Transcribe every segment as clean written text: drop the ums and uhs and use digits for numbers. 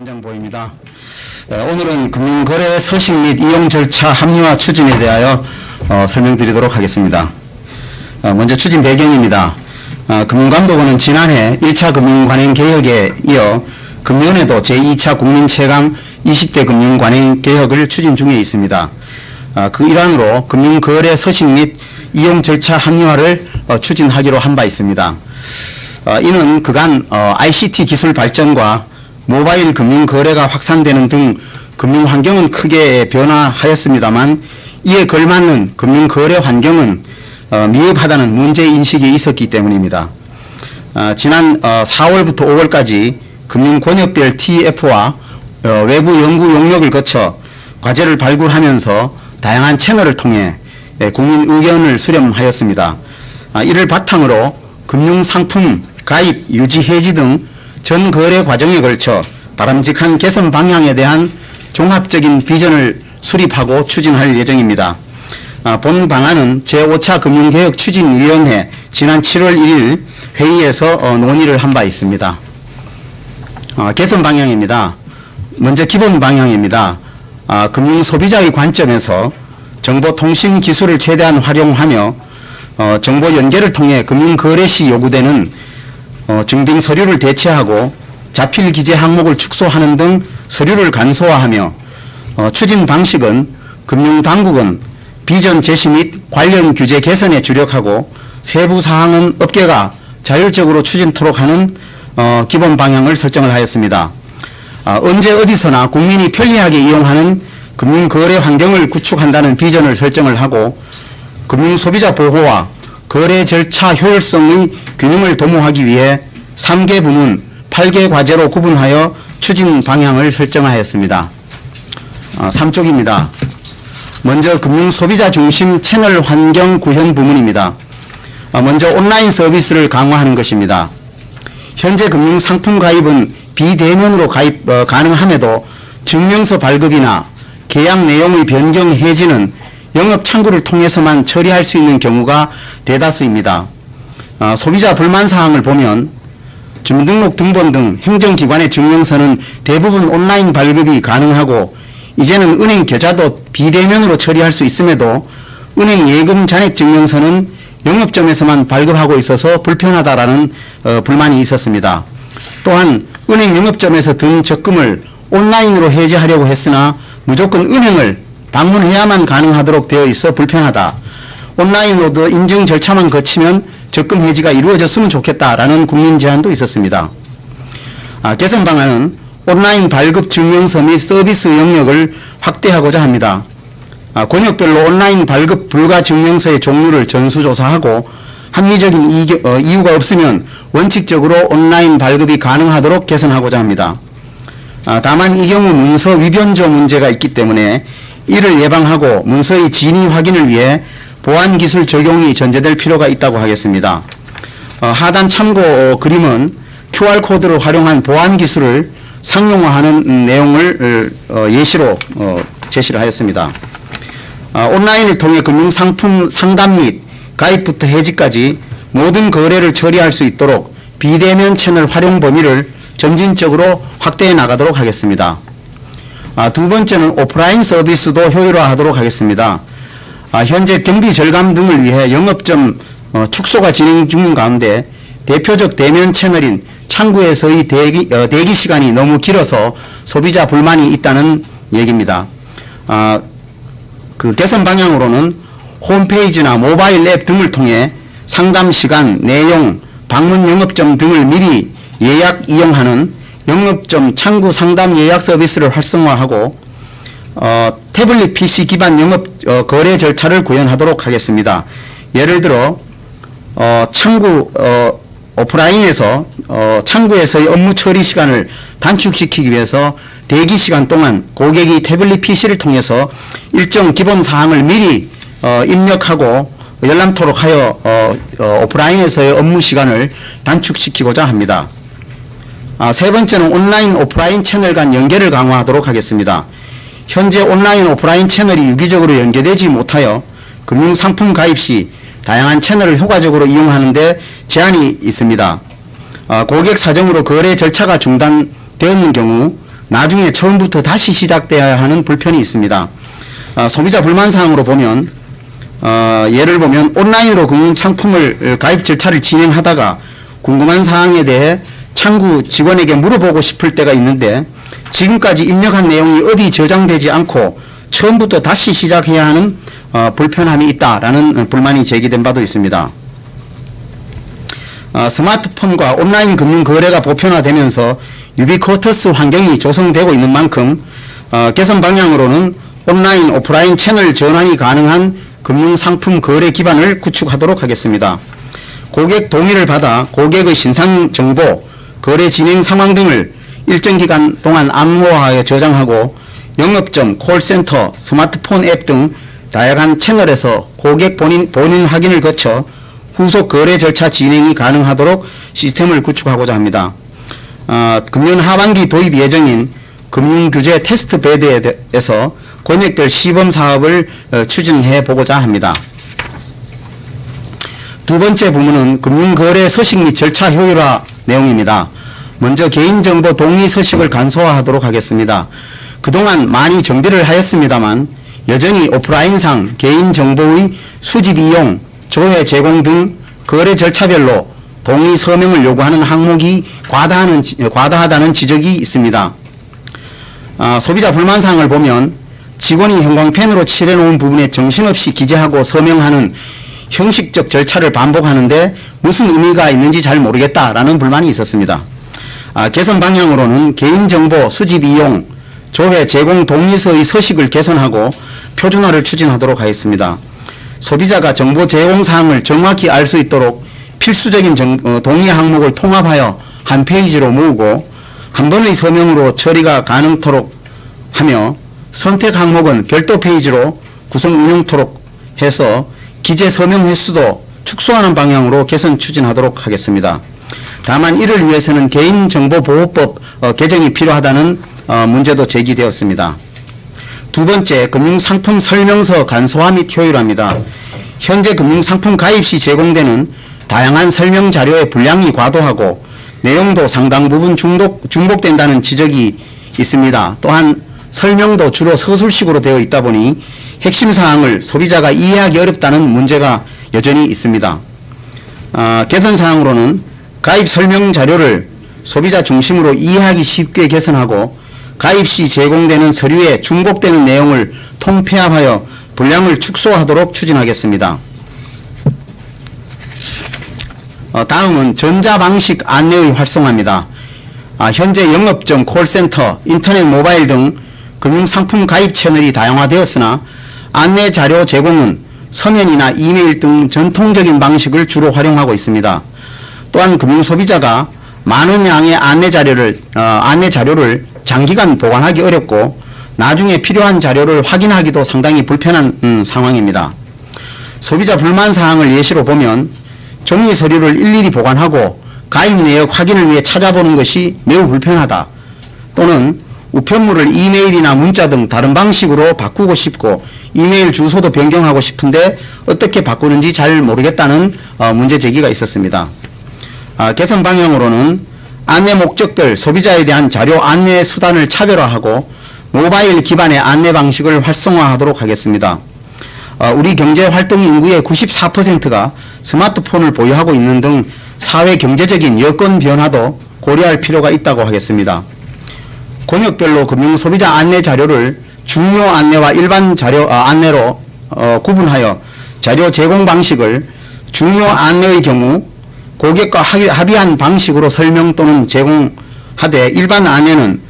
장보입니다. 오늘은 금융거래 서식 및 이용 절차 합리화 추진에 대하여 설명드리도록 하겠습니다. 먼저 추진 배경입니다. 금융감독원은 지난해 1차 금융관행 개혁에 이어 금년에도 제2차 국민체감 20대 금융관행 개혁을 추진 중에 있습니다. 그 일환으로 금융거래 서식 및 이용 절차 합리화를 추진하기로 한 바 있습니다. 이는 그간 ICT 기술 발전과 모바일 금융 거래가 확산되는 등 금융 환경은 크게 변화하였습니다만 이에 걸맞는 금융 거래 환경은 미흡하다는 문제 인식이 있었기 때문입니다. 지난 4월부터 5월까지 금융 권역별 TF와 외부 연구 용역을 거쳐 과제를 발굴하면서 다양한 채널을 통해 국민 의견을 수렴하였습니다. 이를 바탕으로 금융 상품 가입, 유지, 해지 등 전 거래 과정에 걸쳐 바람직한 개선 방향에 대한 종합적인 비전을 수립하고 추진할 예정입니다. 본 방안은 제5차 금융개혁 추진위원회 지난 7월 1일 회의에서 논의를 한 바 있습니다. 개선 방향입니다. 먼저 기본 방향입니다. 금융 소비자의 관점에서 정보통신 기술을 최대한 활용하며 정보 연계를 통해 금융 거래 시 요구되는 증빙 서류를 대체하고 자필 기재 항목을 축소하는 등 서류를 간소화하며 추진 방식은 금융당국은 비전 제시 및 관련 규제 개선에 주력하고 세부 사항은 업계가 자율적으로 추진토록 하는 기본 방향을 설정을 하였습니다. 언제 어디서나 국민이 편리하게 이용하는 금융거래 환경을 구축한다는 비전을 설정을 하고 금융소비자 보호와 거래 절차 효율성의 균형을 도모하기 위해 3개 부문 8개 과제로 구분하여 추진 방향을 설정하였습니다. 3쪽입니다. 먼저 금융소비자 중심 채널 환경 구현 부문입니다. 먼저 온라인 서비스를 강화하는 것입니다. 현재 금융상품 가입은 비대면으로 가입 가능함에도 증명서 발급이나 계약 내용의 변경 해지는 영업 창구를 통해서만 처리할 수 있는 경우가 대다수입니다. 소비자 불만 사항을 보면 주민등록 등본 등 행정기관의 증명서는 대부분 온라인 발급이 가능하고 이제는 은행 계좌도 비대면으로 처리할 수 있음에도 은행 예금 잔액 증명서는 영업점에서만 발급하고 있어서 불편하다라는 불만이 있었습니다. 또한 은행 영업점에서 든 적금을 온라인으로 해지하려고 했으나 무조건 은행을 방문해야만 가능하도록 되어 있어 불편하다. 온라인으로도 인증 절차만 거치면 적금 해지가 이루어졌으면 좋겠다라는 국민 제안도 있었습니다. 개선 방안은 온라인 발급 증명서 및 서비스 영역을 확대하고자 합니다. 권역별로 온라인 발급 불가 증명서의 종류를 전수조사하고 합리적인 이유가 없으면 원칙적으로 온라인 발급이 가능하도록 개선하고자 합니다. 다만 이 경우 문서 위변조 문제가 있기 때문에 이를 예방하고 문서의 진위 확인을 위해 보안기술 적용이 전제될 필요가 있다고 하겠습니다. 하단 참고 그림은 QR코드를 활용한 보안기술을 상용화하는 내용을 예시로 제시를 하였습니다. 온라인을 통해 금융상품 상담 및 가입부터 해지까지 모든 거래를 처리할 수 있도록 비대면 채널 활용 범위를 점진적으로 확대해 나가도록 하겠습니다. 두 번째는 오프라인 서비스도 효율화하도록 하겠습니다. 현재 경비 절감 등을 위해 영업점 축소가 진행 중인 가운데 대표적 대면 채널인 창구에서의 대기 시간이 너무 길어서 소비자 불만이 있다는 얘기입니다. 그 개선 방향으로는 홈페이지나 모바일 앱 등을 통해 상담 시간, 내용, 방문 영업점 등을 미리 예약 이용하는 영업점 창구 상담 예약 서비스를 활성화하고 태블릿 PC 기반 영업 거래 절차를 구현하도록 하겠습니다. 예를 들어 창구 오프라인에서 창구에서의 업무 처리 시간을 단축시키기 위해서 대기 시간 동안 고객이 태블릿 PC를 통해서 일정 기본 사항을 미리 입력하고 열람토록 하여 오프라인에서의 업무 시간을 단축시키고자 합니다. 세 번째는 온라인 오프라인 채널 간 연계를 강화하도록 하겠습니다. 현재 온라인 오프라인 채널이 유기적으로 연계되지 못하여 금융상품 가입 시 다양한 채널을 효과적으로 이용하는 데 제한이 있습니다. 고객 사정으로 거래 절차가 중단되는 경우 나중에 처음부터 다시 시작돼야 하는 불편이 있습니다. 소비자 불만사항으로 보면 예를 보면 온라인으로 금융상품을 가입 절차를 진행하다가 궁금한 사항에 대해 창구 직원에게 물어보고 싶을 때가 있는데 지금까지 입력한 내용이 어디 저장되지 않고 처음부터 다시 시작해야 하는 불편함이 있다라는 불만이 제기된 바도 있습니다. 스마트폰과 온라인 금융 거래가 보편화되면서 유비쿼터스 환경이 조성되고 있는 만큼 개선 방향으로는 온라인, 오프라인 채널 전환이 가능한 금융상품 거래 기반을 구축하도록 하겠습니다. 고객 동의를 받아 고객의 신상 정보, 거래 진행 상황 등을 일정 기간 동안 암호화하여 저장하고 영업점, 콜센터, 스마트폰 앱 등 다양한 채널에서 고객 본인 확인을 거쳐 후속 거래 절차 진행이 가능하도록 시스템을 구축하고자 합니다. 금년 하반기 도입 예정인 금융규제 테스트베드에서 권역별 시범 사업을 추진해 보고자 합니다. 두 번째 부문은 금융거래 서식 및 절차 효율화 내용입니다. 먼저 개인정보 동의 서식을 간소화하도록 하겠습니다. 그동안 많이 정비를 하였습니다만 여전히 오프라인상 개인정보의 수집 이용, 조회 제공 등 거래 절차별로 동의 서명을 요구하는 항목이 과다하다는 지적이 있습니다. 소비자 불만사항을 보면 직원이 형광펜으로 칠해놓은 부분에 정신없이 기재하고 서명하는 형식적 절차를 반복하는데 무슨 의미가 있는지 잘 모르겠다라는 불만이 있었습니다. 개선 방향으로는 개인정보 수집 이용, 조회 제공 동의서의 서식을 개선하고 표준화를 추진하도록 하겠습니다. 소비자가 정보 제공 사항을 정확히 알 수 있도록 필수적인 동의 항목을 통합하여 한 페이지로 모으고 한 번의 서명으로 처리가 가능토록 하며 선택 항목은 별도 페이지로 구성 운영토록 해서 기재 서명 횟수도 축소하는 방향으로 개선 추진하도록 하겠습니다. 다만 이를 위해서는 개인정보보호법 개정이 필요하다는 문제도 제기되었습니다. 두 번째, 금융상품 설명서 간소화 및 효율화입니다. 현재 금융상품 가입 시 제공되는 다양한 설명 자료의 분량이 과도하고 내용도 상당 부분 중복된다는 지적이 있습니다. 또한 설명도 주로 서술식으로 되어 있다 보니 핵심 사항을 소비자가 이해하기 어렵다는 문제가 여전히 있습니다. 개선 사항으로는 가입 설명 자료를 소비자 중심으로 이해하기 쉽게 개선하고 가입 시 제공되는 서류에 중복되는 내용을 통폐합하여 분량을 축소하도록 추진하겠습니다. 다음은 전자방식 안내의 활성화입니다. 현재 영업점, 콜센터, 인터넷 모바일 등 금융상품 가입 채널이 다양화되었으나 안내 자료 제공은 서면이나 이메일 등 전통적인 방식을 주로 활용하고 있습니다. 또한 금융소비자가 많은 양의 안내 자료를 장기간 보관하기 어렵고 나중에 필요한 자료를 확인하기도 상당히 불편한 상황입니다. 소비자 불만사항을 예시로 보면 종이 서류를 일일이 보관하고 가입 내역 확인을 위해 찾아보는 것이 매우 불편하다. 또는 우편물을 이메일이나 문자 등 다른 방식으로 바꾸고 싶고 이메일 주소도 변경하고 싶은데 어떻게 바꾸는지 잘 모르겠다는 문제 제기가 있었습니다. 개선 방향으로는 안내 목적별 소비자에 대한 자료 안내 수단을 차별화하고 모바일 기반의 안내 방식을 활성화하도록 하겠습니다. 우리 경제활동 인구의 94%가 스마트폰을 보유하고 있는 등 사회 경제적인 여건 변화도 고려할 필요가 있다고 하겠습니다. 권역별로 금융소비자 안내 자료를 중요 안내와 일반 자료 안내로 구분하여 자료 제공 방식을 중요 안내의 경우 고객과 합의한 방식으로 설명 또는 제공하되 일반 안내는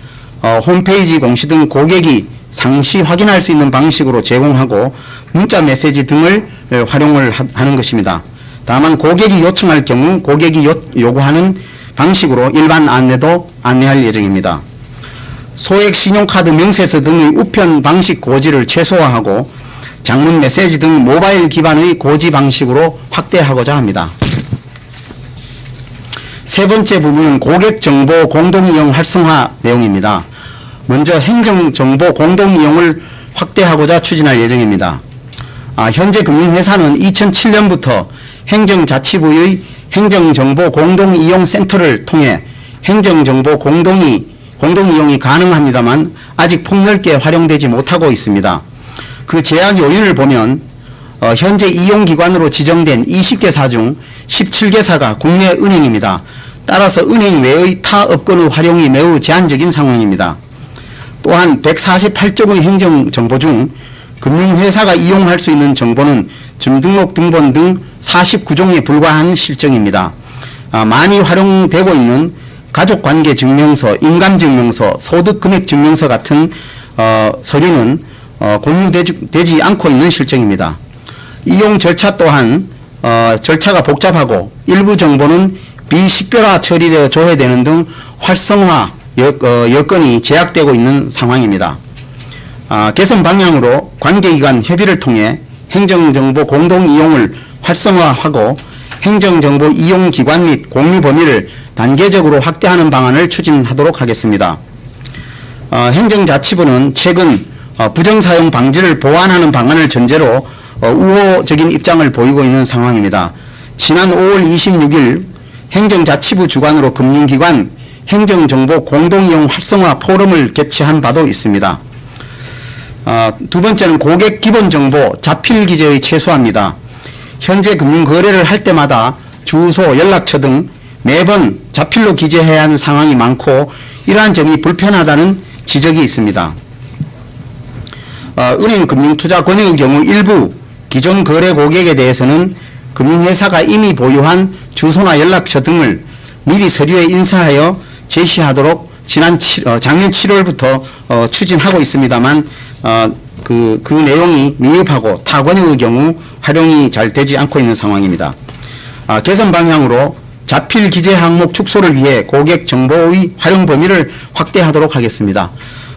홈페이지 공시 등 고객이 상시 확인할 수 있는 방식으로 제공하고 문자 메시지 등을 활용을 하는 것입니다. 다만 고객이 요청할 경우 고객이 요구하는 방식으로 일반 안내도 안내할 예정입니다. 소액 신용카드 명세서 등의 우편 방식 고지를 최소화하고 장문 메시지 등 모바일 기반의 고지 방식으로 확대하고자 합니다. 세 번째 부분은 고객정보 공동이용 활성화 내용입니다. 먼저 행정정보 공동이용을 확대하고자 추진할 예정입니다. 현재 금융회사는 2007년부터 행정자치부의 행정정보 공동이용센터를 통해 행정정보 공동이 공동이용이 가능합니다만 아직 폭넓게 활용되지 못하고 있습니다. 그 제약 요인을 보면 현재 이용기관으로 지정된 20개사 중 17개사가 국내 은행입니다. 따라서 은행 외의 타 업권의 활용이 매우 제한적인 상황입니다. 또한 148종의 행정정보 중 금융회사가 이용할 수 있는 정보는 주민등록 등본 등 49종에 불과한 실정입니다. 많이 활용되고 있는 가족관계증명서, 인감증명서, 소득금액증명서 같은 서류는 공유되지 않고 있는 실정입니다. 이용 절차 또한 절차가 복잡하고 일부 정보는 비식별화 처리되어 조회되는 등 활성화 여건이 제약되고 있는 상황입니다. 개선 방향으로 관계기관 협의를 통해 행정정보 공동이용을 활성화하고 행정정보 이용기관 및 공유 범위를 단계적으로 확대하는 방안을 추진하도록 하겠습니다. 행정자치부는 최근 부정사용 방지를 보완하는 방안을 전제로 우호적인 입장을 보이고 있는 상황입니다. 지난 5월 26일 행정자치부 주관으로 금융기관 행정정보 공동이용 활성화 포럼을 개최한 바도 있습니다. 두 번째는 고객 기본정보 자필 기재의 최소화입니다. 현재 금융거래를 할 때마다 주소, 연락처 등 매번 자필로 기재해야 하는 상황이 많고 이러한 점이 불편하다는 지적이 있습니다. 은행금융투자권익의 경우 일부 기존 거래 고객에 대해서는 금융회사가 이미 보유한 주소나 연락처 등을 미리 서류에 인쇄하여 제시하도록 작년 7월부터 추진하고 있습니다만 그 내용이 미흡하고 타권익의 경우 활용이 잘 되지 않고 있는 상황입니다. 개선 방향으로 자필 기재 항목 축소를 위해 고객 정보의 활용 범위를 확대하도록 하겠습니다.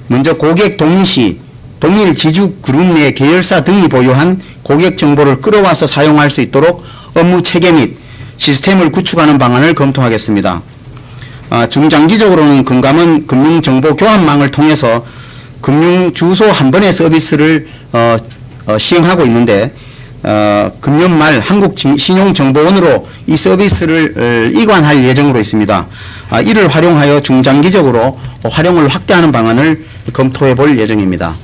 먼저 고객 동의 시 동일 지주 그룹 내 계열사 등이 보유한 고객 정보를 끌어와서 사용할 수 있도록 업무 체계 및 시스템을 구축하는 방안을 검토하겠습니다. 중장기적으로는 금감은 금융정보교환망을 통해서 금융주소 한 번의 서비스를 시행하고 있는데 금년 말 한국신용정보원으로 이 서비스를 이관할 예정으로 있습니다. 이를 활용하여 중장기적으로 활용을 확대하는 방안을 검토해 볼 예정입니다.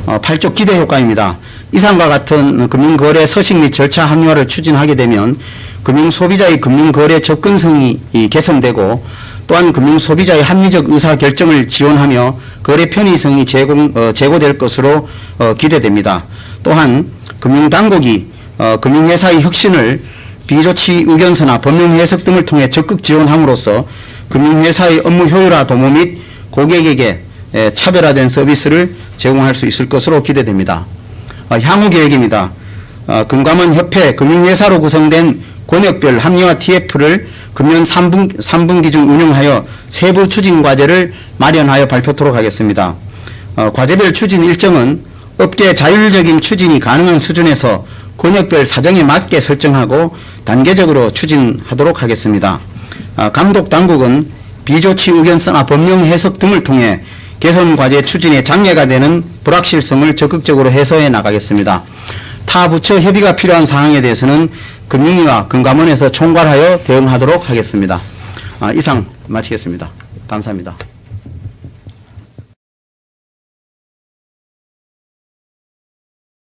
8조 기대효과입니다. 이상과 같은 금융거래 서식 및 절차 합리화를 추진하게 되면 금융소비자의 금융거래 접근성이 개선되고 또한 금융소비자의 합리적 의사결정을 지원하며 거래 편의성이 제고될 것으로 기대됩니다. 또한 금융당국이 금융회사의 혁신을 비조치 의견서나 법령 해석 등을 통해 적극 지원함으로써 금융회사의 업무 효율화 도모 및 고객에게 차별화된 서비스를 제공할 수 있을 것으로 기대됩니다. 향후 계획입니다. 금감원 협회 금융회사로 구성된 권역별 합리화 TF를 금년 3분기 중 운영하여 세부 추진 과제를 마련하여 발표토록 하겠습니다. 과제별 추진 일정은 업계 자율적인 추진이 가능한 수준에서 권역별 사정에 맞게 설정하고 단계적으로 추진하도록 하겠습니다. 감독당국은 비조치 의견서나 법령 해석 등을 통해 개선 과제 추진에 장애가 되는 불확실성을 적극적으로 해소해 나가겠습니다. 타 부처 협의가 필요한 사항에 대해서는 금융위와 금감원에서 총괄하여 대응하도록 하겠습니다. 이상 마치겠습니다. 감사합니다.